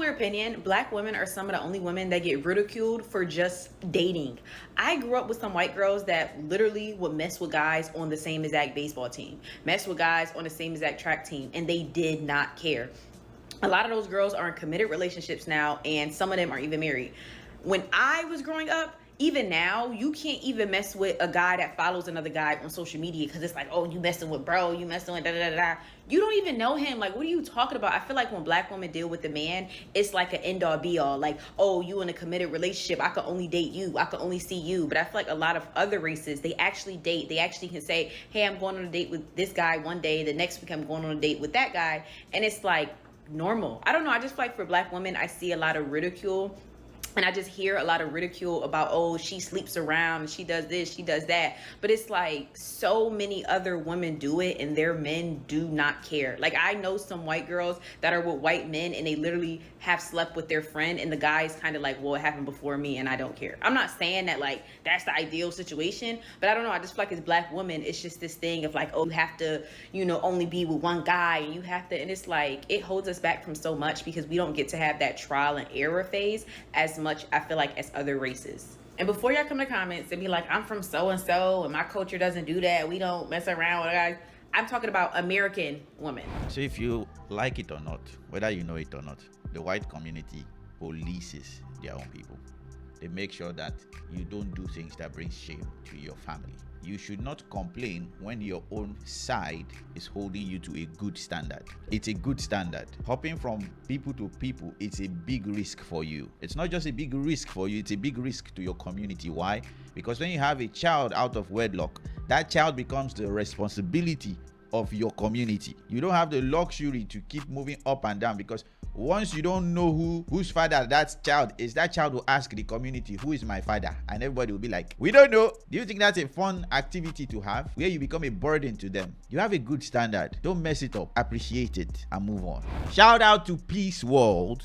Unpopular opinion, black women are some of the only women that get ridiculed for just dating. I grew up with some white girls that literally would mess with guys on the same exact baseball team, mess with guys on the same exact track team, and they did not care. A lot of those girls are in committed relationships now, and some of them are even married. When I was growing up, even now, you can't even mess with a guy that follows another guy on social media because it's like, oh, you messing with bro, you messing with da da da da. You don't even know him. Like, what are you talking about? I feel like when black women deal with the man, it's like an end all be all. Like, oh, you in a committed relationship, I could only date you, I could only see you. But I feel like a lot of other races, they actually date. They actually can say, hey, I'm going on a date with this guy one day, the next week I'm going on a date with that guy, and it's like normal. I don't know. I just feel like for black women, I see a lot of ridicule. And I just hear a lot of ridicule about, oh, she sleeps around, she does this, she does that. But it's like so many other women do it and their men do not care. Like, I know some white girls that are with white men and they literally have slept with their friend, and the guy is kind of like, well, it happened before me and I don't care. I'm not saying that like that's the ideal situation, but I don't know. I just feel like as black women, it's just this thing of like, oh, you have to, only be with one guy, and you have to, and it's like, it holds us back from so much because we don't get to have that trial and error phase as much, I feel like, as other races. And before y'all come to comments and be like, I'm from so and my culture doesn't do that, we don't mess around with guys, I'm talking about American women. So if you like it or not, whether you know it or not, the white community polices their own people. They make sure that you don't do things that bring shame to your family. You should not complain when your own side is holding you to a good standard. It's a good standard. Hopping from people to people, it's a big risk for you. It's not just a big risk for you, it's a big risk to your community. Why? Because when you have a child out of wedlock, that child becomes the responsibility of your community. You don't have the luxury to keep moving up and down, because once you don't know whose father that child is, that child will ask the community, who is my father? And everybody will be like, we don't know. Do you think that's a fun activity to have, where you become a burden to them? You have a good standard. Don't mess it up. Appreciate it and move on. Shout out to PeaceWorld.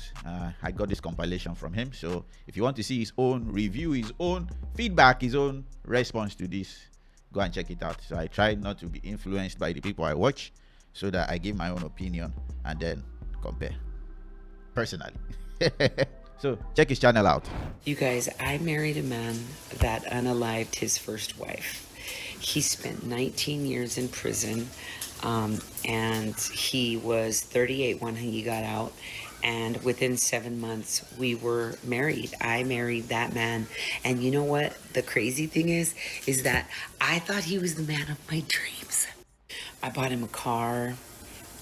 I got this compilation from him. So if you want to see his own review, his own feedback, his own response to this, go and check it out. So I try not to be influenced by the people I watch, so that I give my own opinion and then compare personally. So check his channel out. You guys, I married a man that unalived his first wife. He spent 19 years in prison, and he was 38 when he got out. And within 7 months, we were married. I married that man. And you know what? The crazy thing is that I thought he was the man of my dreams. I bought him a car.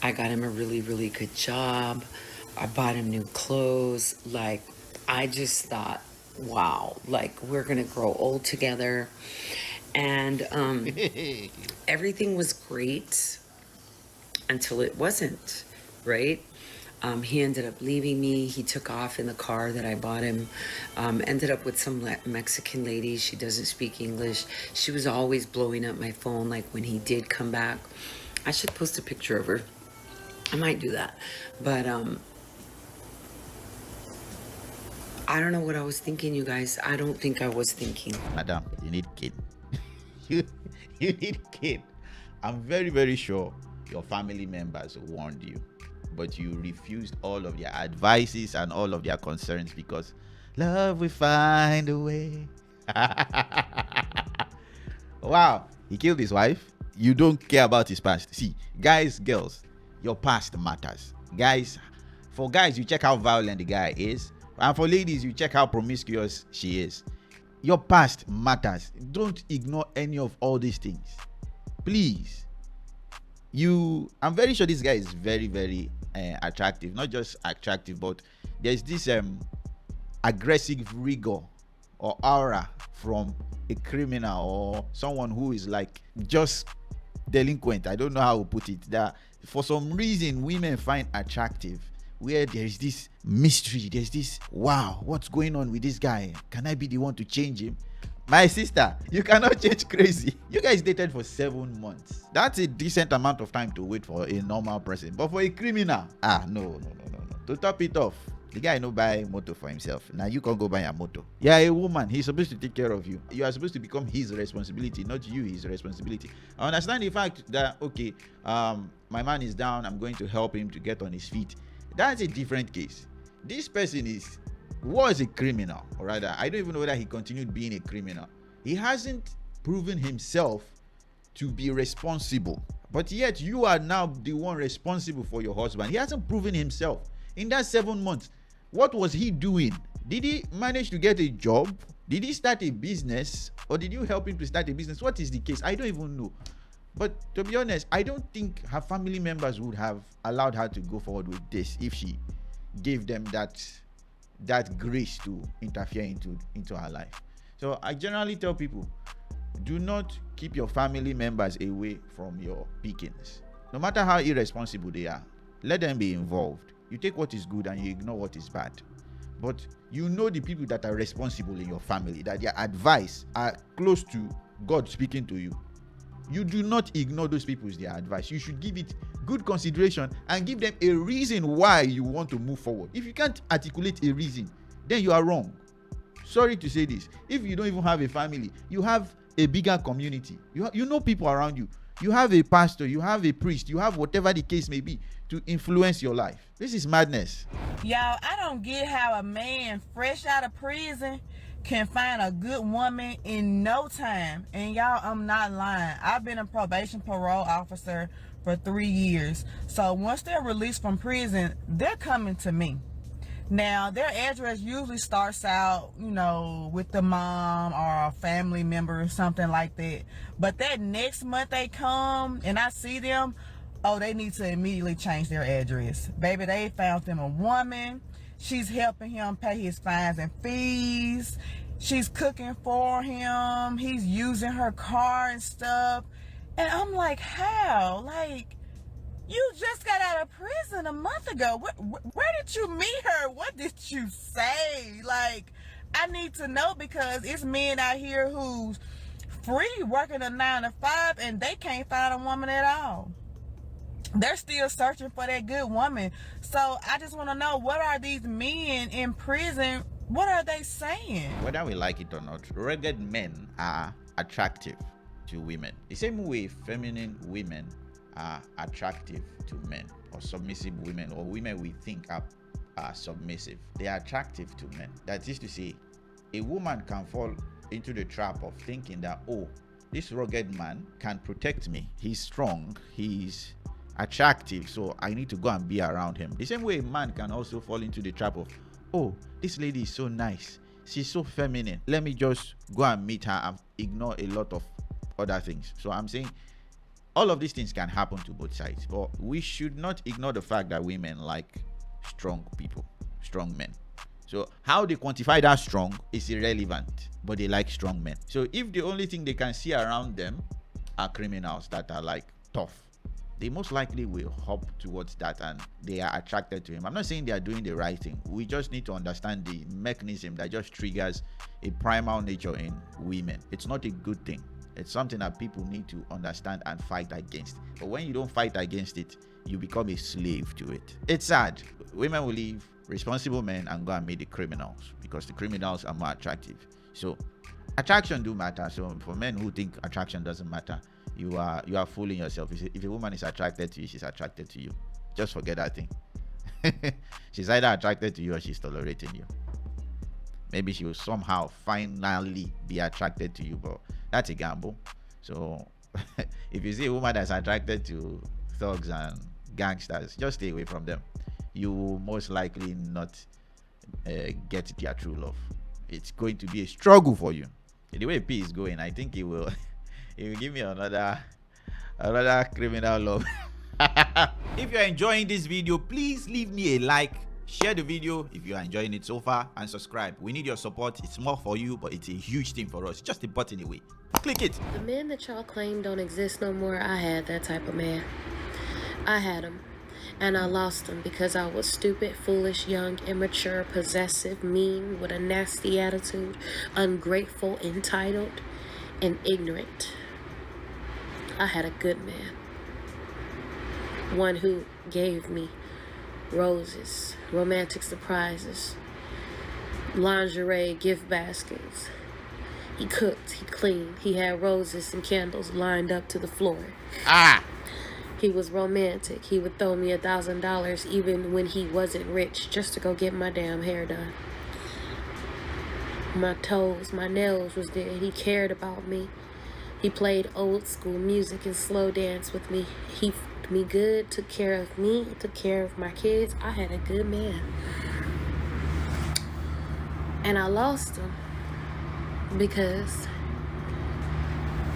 I got him a really, really good job. I bought him new clothes. Like, I just thought, wow, like, we're gonna grow old together. And everything was great until it wasn't, right? He ended up leaving me. He took off in the car that I bought him. Ended up with some Mexican lady. She doesn't speak English. She was always blowing up my phone, like, when he did come back. I should post a picture of her. I might do that. But I don't know what I was thinking, you guys. I don't think I was thinking. Madam, you need kid. you need kid. I'm very, very sure your family members warned you, but you refused all of their advices and all of their concerns, because love will find a way. Wow, he killed his wife. You don't care about his past. See, guys, girls, your past matters. Guys, for guys, you check how violent the guy is. And for ladies, you check how promiscuous she is. Your past matters. Don't ignore any of all these things. Please. I'm very sure this guy is very, very attractive. Not just attractive, but there's this aggressive rigor or aura from a criminal or someone who is like just delinquent. I don't know how to put it. That for some reason women find attractive, where there's this mystery, there's this, wow, what's going on with this guy? Can I be the one to change him? My sister, you cannot change crazy. You guys dated for 7 months. That's a decent amount of time to wait for a normal person. But for a criminal, no. To top it off, the guy no buy motor for himself. Now you can't go buy a motor. You're a woman. He's supposed to take care of you. You are supposed to become his responsibility, not you his responsibility. I understand the fact that, okay, my man is down. I'm going to help him to get on his feet. That's a different case. This person was a criminal, or rather, I don't even know whether he continued being a criminal. He hasn't proven himself to be responsible, but yet you are now the one responsible for your husband. He hasn't proven himself in that 7 months. What was he doing? Did he manage to get a job? Did he start a business, or did you help him to start a business? What is the case? I don't even know. But to be honest, I don't think her family members would have allowed her to go forward with this if she gave them that grace to interfere into her life. So I generally tell people, do not keep your family members away from your pickings. No matter how irresponsible they are, let them be involved. You take what is good and you ignore what is bad. But you know the people that are responsible in your family, that their advice are close to God speaking to you. You do not ignore those people's their advice. You should give it good consideration and give them a reason why you want to move forward. If you can't articulate a reason, then you are wrong. Sorry to say this. If you don't even have a family, you have a bigger community. You know people around you. You have a pastor, you have a priest, you have whatever the case may be to influence your life. This is madness. Y'all, I don't get how a man fresh out of prison can find a good woman in no time. And y'all, I'm not lying. I've been a probation parole officer for 3 years. So once they're released from prison, they're coming to me. Now, their address usually starts out, with the mom or a family member or something like that. But that next month they come and I see them, oh, they need to immediately change their address. Baby, they found them a woman. She's helping him pay his fines and fees. She's cooking for him. He's using her car and stuff. And I'm like, how? Like, you just got out of prison a month ago. Where did you meet her? What did you say? Like, I need to know, because it's men out here who's free working a 9 to 5 and they can't find a woman at all. They're still searching for that good woman. So I just want to know, what are these men in prison, what are they saying? Whether we like it or not, rugged men are attractive to women. The same way feminine women are attractive to men, or submissive women, or women we think are submissive. They are attractive to men. That is to say, a woman can fall into the trap of thinking that, oh, this rugged man can protect me. He's strong, he's attractive, so I need to go and be around him. The same way a man can also fall into the trap of, oh, this lady is so nice, she's so feminine, let me just go and meet her and ignore a lot of other things. So I'm saying all of these things can happen to both sides, but we should not ignore the fact that women like strong people, strong men. So how they quantify that strong is irrelevant, but they like strong men. So if the only thing they can see around them are criminals that are like tough, they most likely will hop towards that and they are attracted to him. I'm not saying they are doing the right thing. We just need to understand the mechanism that just triggers a primal nature in women. It's not a good thing. It's something that people need to understand and fight against. But when you don't fight against it, you become a slave to it. It's sad. Women will leave responsible men and go and meet the criminals because the criminals are more attractive. So attraction do matter. So for men who think attraction doesn't matter, you are fooling yourself. If a woman is attracted to you, she's attracted to you. Just forget that thing. She's either attracted to you or she's tolerating you. Maybe she will somehow finally be attracted to you, but that's a gamble. So if you see a woman that's attracted to thugs and gangsters, just stay away from them. You will most likely not get their true love. It's going to be a struggle for you. The way P is going, I think it will give me another criminal love. If you're enjoying this video, please leave me a like, share the video if you are enjoying it so far, and subscribe. We need your support. It's small for you, but it's a huge thing for us. Just a button away. Click it. The men that y'all claim don't exist no more, I had that type of man. I had him, and I lost him because I was stupid, foolish, young, immature, possessive, mean, with a nasty attitude, ungrateful, entitled, and ignorant. I had a good man. One who gave me roses, romantic surprises, lingerie, gift baskets. He cooked, he cleaned, he had roses and candles lined up to the floor. He was romantic. He would throw me $1,000 even when he wasn't rich just to go get my damn hair done. My toes, my nails was there. He cared about me. He played old school music and slow dance with me. He f***ed me good, took care of me, took care of my kids. I had a good man. And I lost him because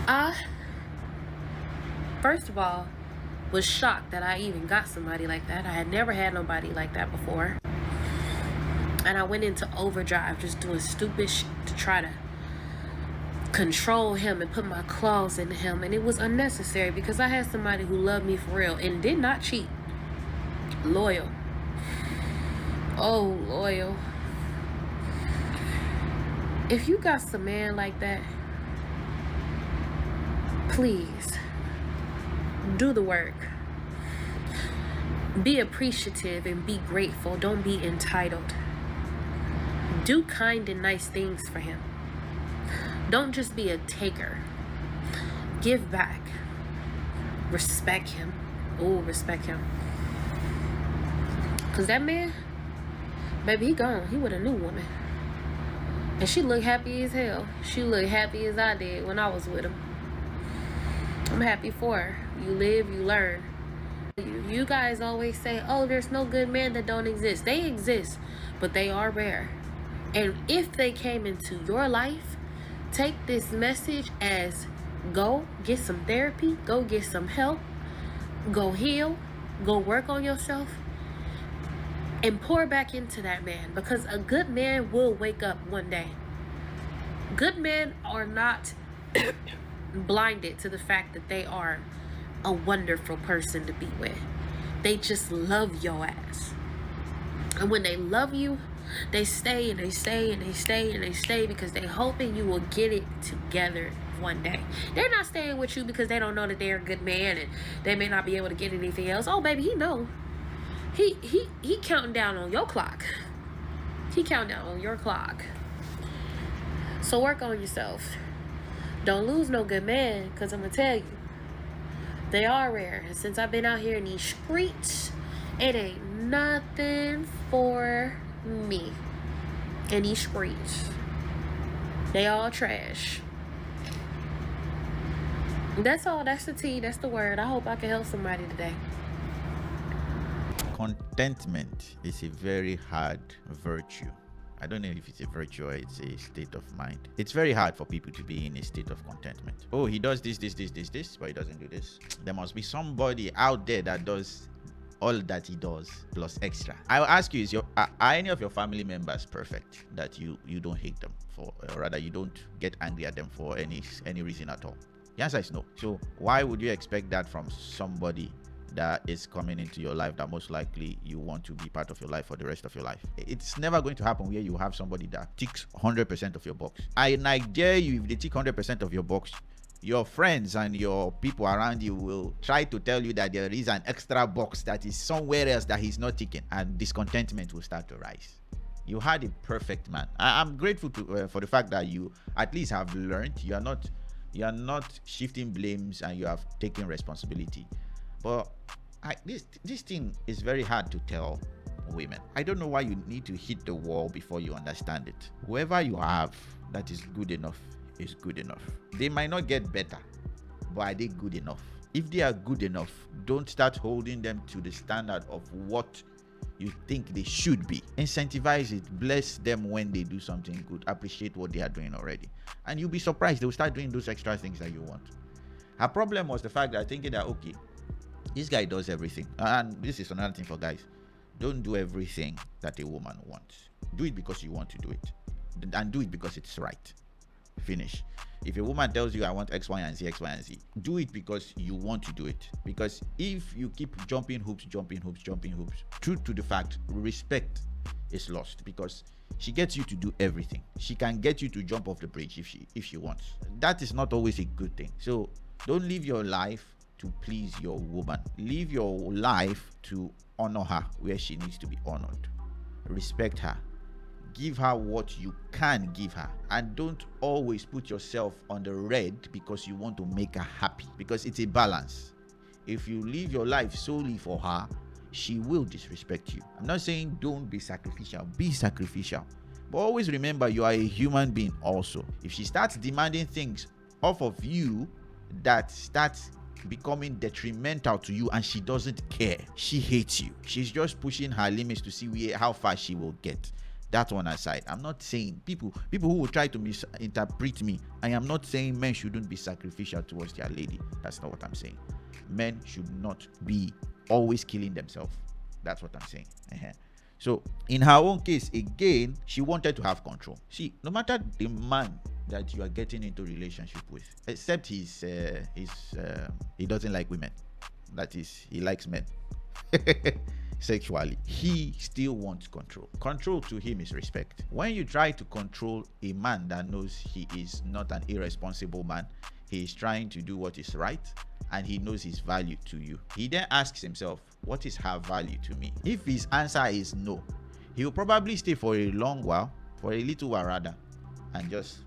I, first of all, was shocked that I even got somebody like that. I had never had nobody like that before. And I went into overdrive just doing stupid shit to try to control him and put my claws in him. And it was unnecessary because I had somebody who loved me for real and did not cheat. Loyal. Oh, loyal. If you got some man like that, please do the work. Be appreciative and be grateful. Don't be entitled. Do kind and nice things for him. Don't just be a taker. Give back. Respect him. Oh, respect him. Because that man, baby, he gone. He with a new woman. And she looked happy as hell. She looked happy as I did when I was with him. I'm happy for her. You live, you learn. You guys always say, oh, there's no good men that don't exist. They exist, but they are rare. And if they came into your life, take this message as go get some therapy, go get some help, go heal, go work on yourself, and pour back into that man, because a good man will wake up one day. Good men are not blinded to the fact that they are a wonderful person to be with. They just love your ass. And when they love you, they stay and they stay and they stay and they stay because they hoping you will get it together one day. They're not staying with you because they don't know that they're a good man and they may not be able to get anything else. Oh, baby, he know. He counting down on your clock. He counting down on your clock. So work on yourself. Don't lose no good man, because I'm going to tell you, they are rare. And since I've been out here in these streets, it ain't nothing for me in these streets. They all trash. That's all. That's the tea. That's the word. I hope I can help somebody today. Contentment is a very hard virtue. I don't know if it's a virtue or it's a state of mind. It's very hard for people to be in a state of contentment. Oh, he does this, but he doesn't do this. There must be somebody out there that does all that he does plus extra. I'll ask you, are any of your family members perfect that you don't hate them for, or rather you don't get angry at them for any reason at all? The answer is no. So why would you expect that from somebody that is coming into your life that most likely you want to be part of your life for the rest of your life? It's never going to happen where you have somebody that ticks 100% of your box. I dare you, if they tick 100% of your box, your friends and your people around you will try to tell you that there is an extra box that is somewhere else that he's not ticking, and discontentment will start to rise. You had a perfect man. I'm grateful for the fact that you at least have learned. You are not shifting blames and you have taken responsibility. But this thing is very hard to tell women. I don't know why you need to hit the wall before you understand it. Whoever you have that is good enough is good enough. They might not get better, but are they good enough? If they are good enough, don't start holding them to the standard of what you think they should be. Incentivize it. Bless them when they do something good. Appreciate what they are doing already. And you'll be surprised. They'll start doing those extra things that you want. Her problem was the fact that thinking that, okay, this guy does everything. And this is another thing for guys. Don't do everything that a woman wants. Do it because you want to do it. And do it because it's right. Finish. If a woman tells you, I want X, Y, and Z, do it because you want to do it. Because if you keep jumping hoops, true to the fact, respect is lost, because she gets you to do everything. She can get you to jump off the bridge if she wants. That is not always a good thing. So don't live your life to please your woman. Live your life to honor her where she needs to be honored. Respect her. Give her what you can give her, and don't always put yourself on the red because you want to make her happy, because it's a balance. if you live your life solely for her, she will disrespect you. I'm not saying don't be sacrificial. Be sacrificial. But always remember you are a human being also. If she starts demanding things off of you that starts becoming detrimental to you and she doesn't care, she hates you. She's just pushing her limits to see how far she will get. That one aside, I'm not saying people who will try to misinterpret me, I am not saying men shouldn't be sacrificial towards their lady. That's not what I'm saying. Men should not be always killing themselves. That's what I'm saying. So in her own case, again, she wanted to have control. See, no matter the man that you are getting into relationship with, except he doesn't like women, that is, he likes men sexually, he still wants control. Control to him is respect. When you try to control a man that knows he is not an irresponsible man, he is trying to do what is right, and he knows his value to you, he then asks himself, what is her value to me? If his answer is no, he will probably stay for a long while, for a little while rather, and just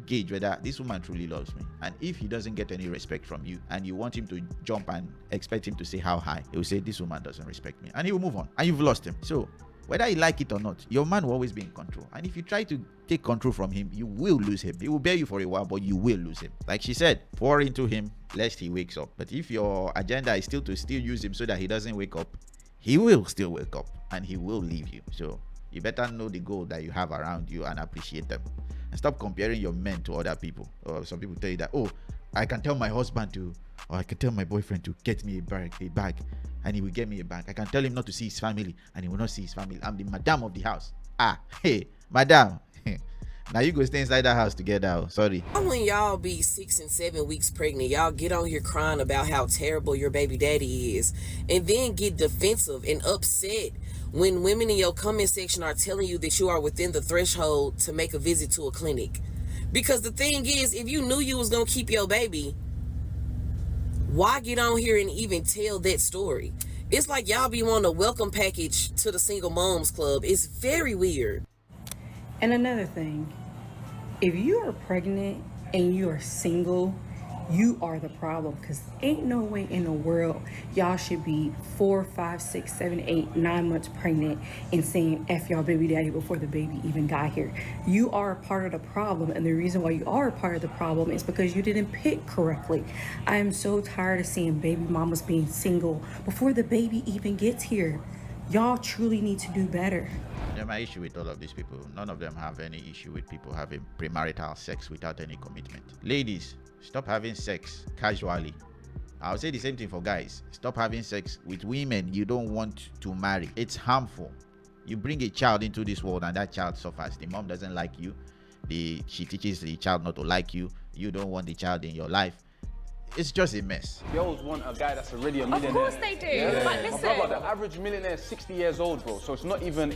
gauge whether this woman truly loves me. And if he doesn't get any respect from you and you want him to jump and expect him to say how high, he will say this woman doesn't respect me, and he will move on, and you've lost him. So whether you like it or not, your man will always be in control, and if you try to take control from him, you will lose him. He will bear you for a while, but you will lose him. Like she said, pour into him lest he wakes up. But if your agenda is still to use him so that he doesn't wake up, he will still wake up and he will leave you. So you better know the goal that you have around you and appreciate them, and stop comparing your men to other people. Or some people tell you that, oh, I can tell my husband to, or I can tell my boyfriend to get me a bag, and he will get me a bag. I can tell him not to see his family, and he will not see his family. I'm the madam of the house. Hey, madam. Now you go stay inside that house together. Sorry. When y'all be 6 and 7 weeks pregnant, y'all get on here crying about how terrible your baby daddy is, and then get defensive and upset when women in your comment section are telling you that you are within the threshold to make a visit to a clinic. Because the thing is, if you knew you was gonna keep your baby, why get on here and even tell that story? It's like y'all be wanting a welcome package to the single moms club. It's very weird. And another thing, if you are pregnant and you are single, you are the problem, because ain't no way in the world y'all should be 4, 5, 6, 7, 8, 9 months pregnant and saying F y'all baby daddy before the baby even got here. You are a part of the problem, and the reason why you are a part of the problem is because you didn't pick correctly. I am so tired of seeing baby mamas being single before the baby even gets here. Y'all truly need to do better. My issue with all of these people, none of them have any issue with people having premarital sex without any commitment. Ladies, stop having sex casually. I'll say the same thing for guys. Stop having sex with women you don't want to marry. It's harmful. You bring a child into this world and that child suffers. The mom doesn't like you. She teaches the child not to like you. You don't want the child in your life. It's just a mess. Girls want a guy that's already a millionaire. Of course they do. Yeah. But listen, brother, the average millionaire is 60 years old, bro. So it's not even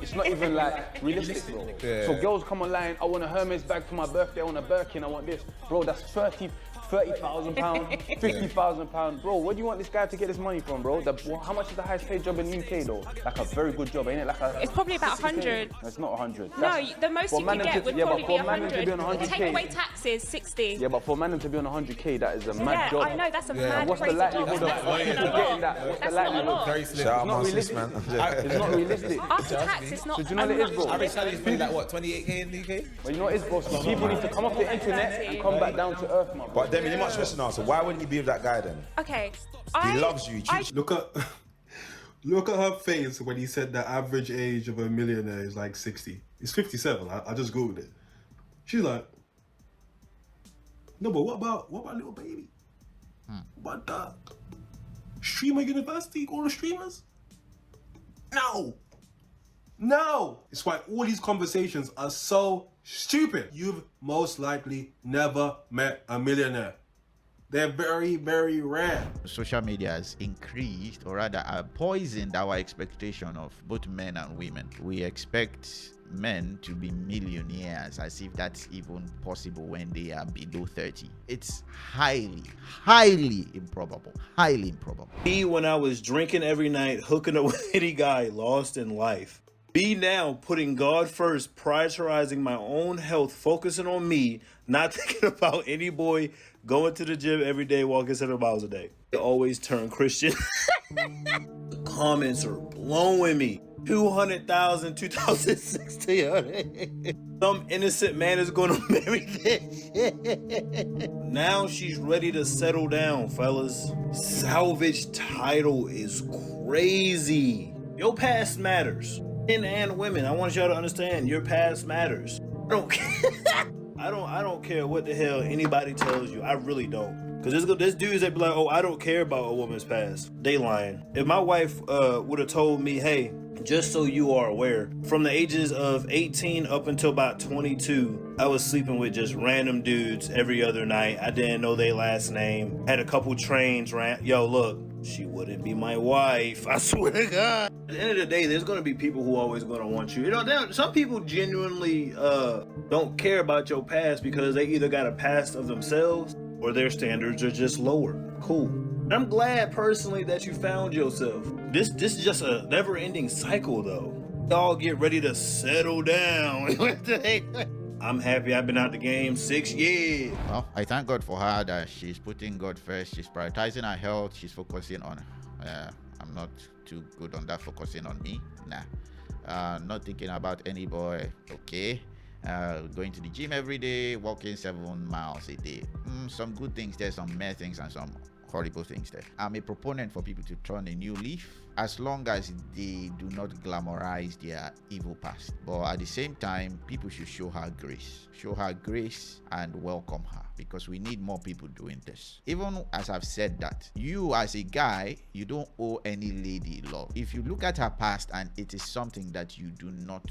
like realistic, bro. Yeah. So girls come online, I want a Hermes bag for my birthday, I want a Birkin, I want this. Bro, that's 30,000 pounds, 50,000 pounds. Bro, where do you want this guy to get his money from, bro? How much is the highest paid job in the UK, though? Like a very good job, ain't it? It's probably about 100. It's not 100. No, the most you could get would probably be 100. Take away taxes, 60. Yeah, but for a man to be on 100k, that is a mad job. I know, that's a mad What's the likelihood of people getting that? What's the likelihood? Very slim. It's not realistic, man. It's not realistic. After tax, it's not. So do you know what it is, bro? Average salary is like what, 28k in the UK? But you know what it is, bro? So people need to come off the internet and come back down to earth, man. But Demi, you must listen now. So why wouldn't you be with that guy then? Okay. He loves you. Look at her face when he said the average age of a millionaire is like 60. It's 57. I just googled it. She's like, no, but what about little baby? What the streamer university? All the streamers? No. It's why all these conversations are so stupid. You've most likely never met a millionaire. They're very, very rare. Social media has increased, or rather poisoned our expectation of both men and women. We expect men to be millionaires as if that's even possible when they are below 30. It's highly improbable. Highly improbable. Me, when I was drinking every night, hooking up with any guy, lost in life. Me now putting God first, prioritizing my own health, focusing on me, not thinking about any boy going to the gym every day, walking 7 miles a day. They always turn Christian. The comments are blowing me. 200,000, 2,060. Some innocent man is going to marry this. Now she's ready to settle down, fellas. Salvage title is crazy. Your past matters. Men and women, I want y'all to understand your past matters. I don't care. I don't care what the hell anybody tells you. I really don't. Cause there's dudes that be like, oh, I don't care about a woman's past. They lying. If my wife would have told me, hey, just so you are aware, from the ages of 18 up until about 22, I was sleeping with just random dudes every other night. I didn't know their last name. Had a couple trains ran. Yo, look, she wouldn't be my wife. I swear to God. At the end of the day, there's gonna be people who always gonna want you. You know, some people genuinely don't care about your past because they either got a past of themselves or their standards are just lower. Cool. I'm glad personally that you found yourself. This is just a never-ending cycle though. Y'all get ready to settle down. I'm happy I've been out the game 6 years. Well, I thank God for her that she's putting God first. She's prioritizing her health. She's focusing on I'm not too good on that, focusing on me. Nah. Not thinking about any boy. Okay. Going to the gym every day, walking 7 miles a day. Some good things there, some bad things, and some horrible things there. I'm a proponent for people to turn a new leaf as long as they do not glamorize their evil past. But at the same time, people should show her grace. Show her grace and welcome her, because we need more people doing this. Even as I've said that, you as a guy, you don't owe any lady love. If you look at her past and it is something that you do not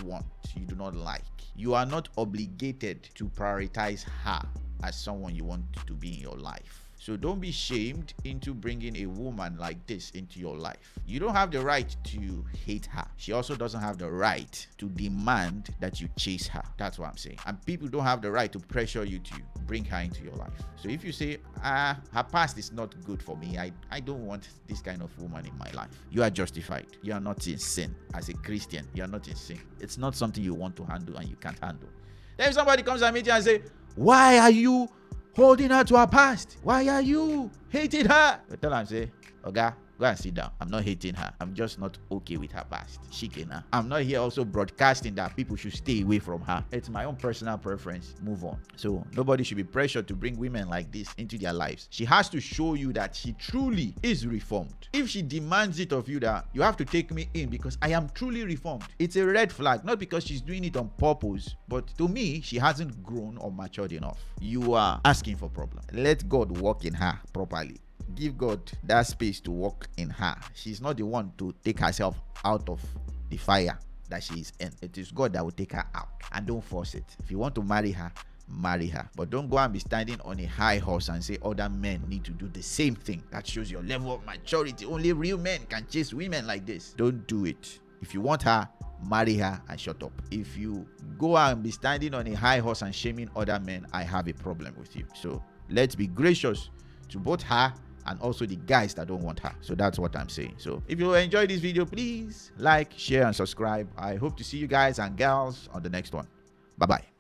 want, you do not like, you are not obligated to prioritize her as someone you want to be in your life. So don't be shamed into bringing a woman like this into your life. You don't have the right to hate her. She also doesn't have the right to demand that you chase her. That's what I'm saying. And people don't have the right to pressure you to bring her into your life. So if you say, her past is not good for me, I don't want this kind of woman in my life, you are justified. You are not in sin. As a Christian, you are not in sin. It's not something you want to handle and you can't handle. Then if somebody comes and meet you and say, why are you holding her to her past? Why are you hating her? I tell her and say, okay, go and sit down. I'm not hating her. I'm just not okay with her past. Shikena. I'm not here also broadcasting that people should stay away from her. It's my own personal preference. Move on. So nobody should be pressured to bring women like this into their lives. She has to show you that she truly is reformed. If she demands it of you that you have to take me in because I am truly reformed, it's a red flag. Not because she's doing it on purpose, but to me, she hasn't grown or matured enough. You are asking for problem. Let God work in her properly. Give God that space to walk in her. She's not the one to take herself out of the fire that she is in. It is God that will take her out. And don't force it. If you want to marry her, marry her. But don't go and be standing on a high horse and say other men need to do the same thing. That shows your level of maturity. Only real men can chase women like this. Don't do it. If you want her, marry her and shut up. If you go and be standing on a high horse and shaming other men, I have a problem with you. So let's be gracious to both her and also the guys that don't want her. So that's what I'm saying. So if you enjoyed this video, please like, share, and subscribe. I hope to see you guys and gals on the next one. Bye-bye.